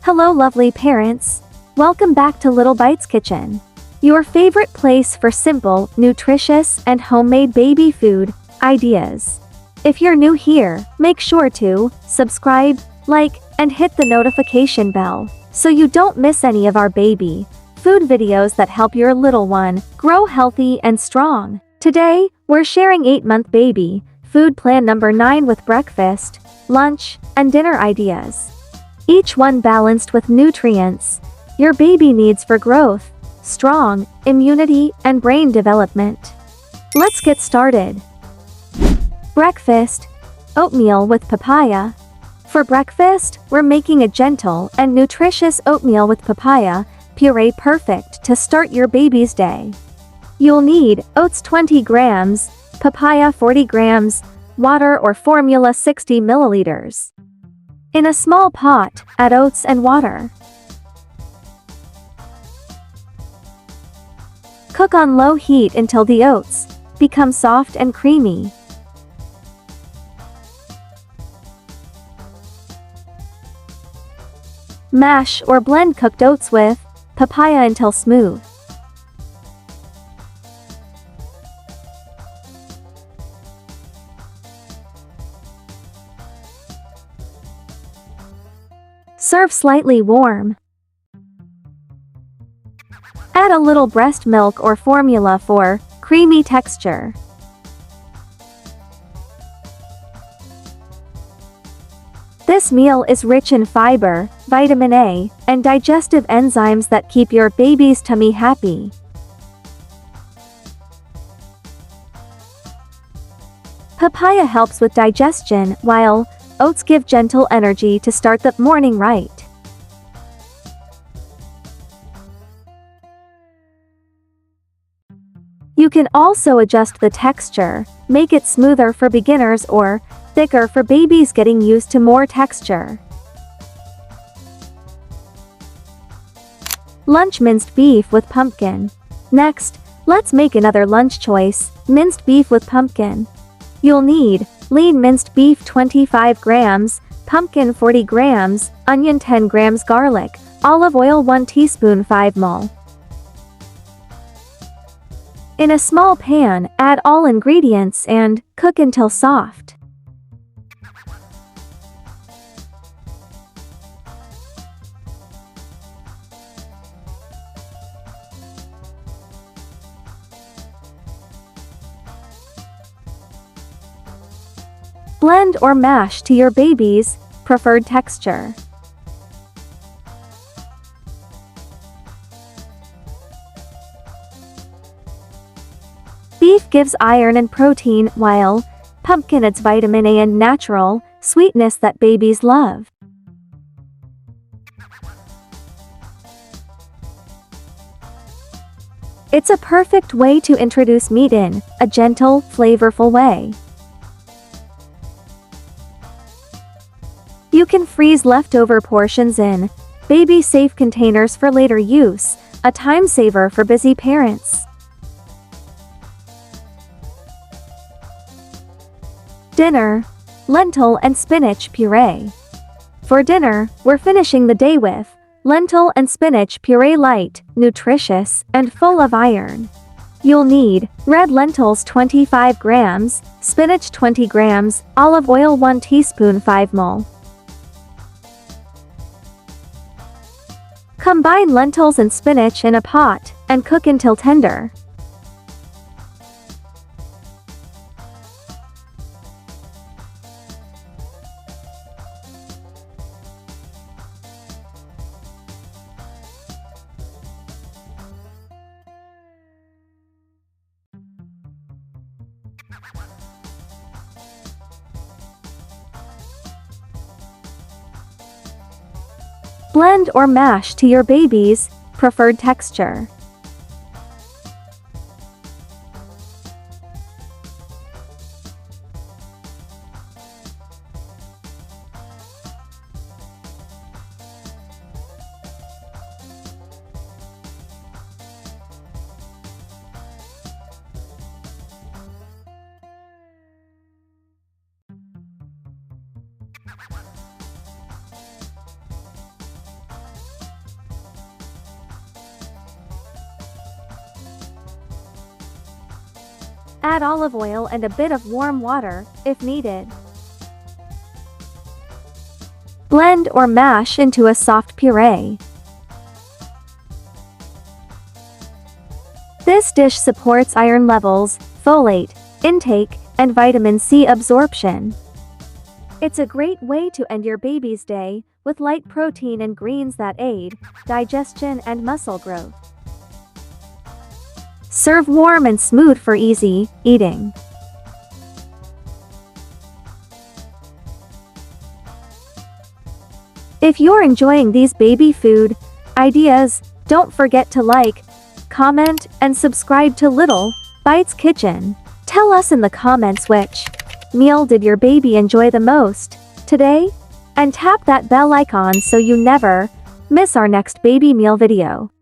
Hello lovely parents. Welcome back to Little Bites Kitchen. Your favorite place for simple, nutritious, and homemade baby food ideas. If you're new here, make sure to subscribe, like, and hit the notification bell so you don't miss any of our baby food videos that help your little one grow healthy and strong. Today, we're sharing 8-month baby food plan number 9 with breakfast, lunch, and dinner ideas. Each one balanced with nutrients your baby needs for growth, strong immunity, and brain development. Let's get started. Breakfast: oatmeal with papaya. For breakfast, we're making a gentle and nutritious oatmeal with papaya puree, perfect to start your baby's day. You'll need oats 20 grams, papaya 40 grams, water or formula 60 milliliters. In a small pot, add oats and water. Cook on low heat until the oats become soft and creamy. Mash or blend cooked oats with papaya until smooth. Serve slightly warm. Add a little breast milk or formula for creamy texture. This meal is rich in fiber, vitamin A, and digestive enzymes that keep your baby's tummy happy. Papaya helps with digestion, while oats give gentle energy to start the morning right. You can also adjust the texture, make it smoother for beginners or thicker for babies getting used to more texture. Lunch: minced beef with pumpkin. Next, let's make another lunch choice: minced beef with pumpkin. You'll need lean minced beef 25 grams, pumpkin 40 grams, onion 10 grams, garlic, olive oil 1 teaspoon, 5 ml. In a small pan, add all ingredients and cook until soft. Blend or mash to your baby's preferred texture. Beef gives iron and protein, while pumpkin adds vitamin A and natural sweetness that babies love. It's a perfect way to introduce meat in a gentle, flavorful way. You can freeze leftover portions in baby-safe containers for later use, a time saver for busy parents. Dinner: lentil and spinach puree. For dinner, we're finishing the day with lentil and spinach puree, light, nutritious, and full of iron. You'll need red lentils 25 grams, spinach 20 grams, olive oil 1 teaspoon, 5 ml. Combine lentils and spinach in a pot and cook until tender. Blend or mash to your baby's preferred texture. Add olive oil and a bit of warm water, if needed. Blend or mash into a soft puree. This dish supports iron levels, folate intake, and vitamin C absorption. It's a great way to end your baby's day with light protein and greens that aid digestion and muscle growth. Serve warm and smooth for easy eating. If you're enjoying these baby food ideas, don't forget to like, comment, and subscribe to Little Bites Kitchen. Tell us in the comments which meal did your baby enjoy the most today? And tap that bell icon so you never miss our next baby meal video.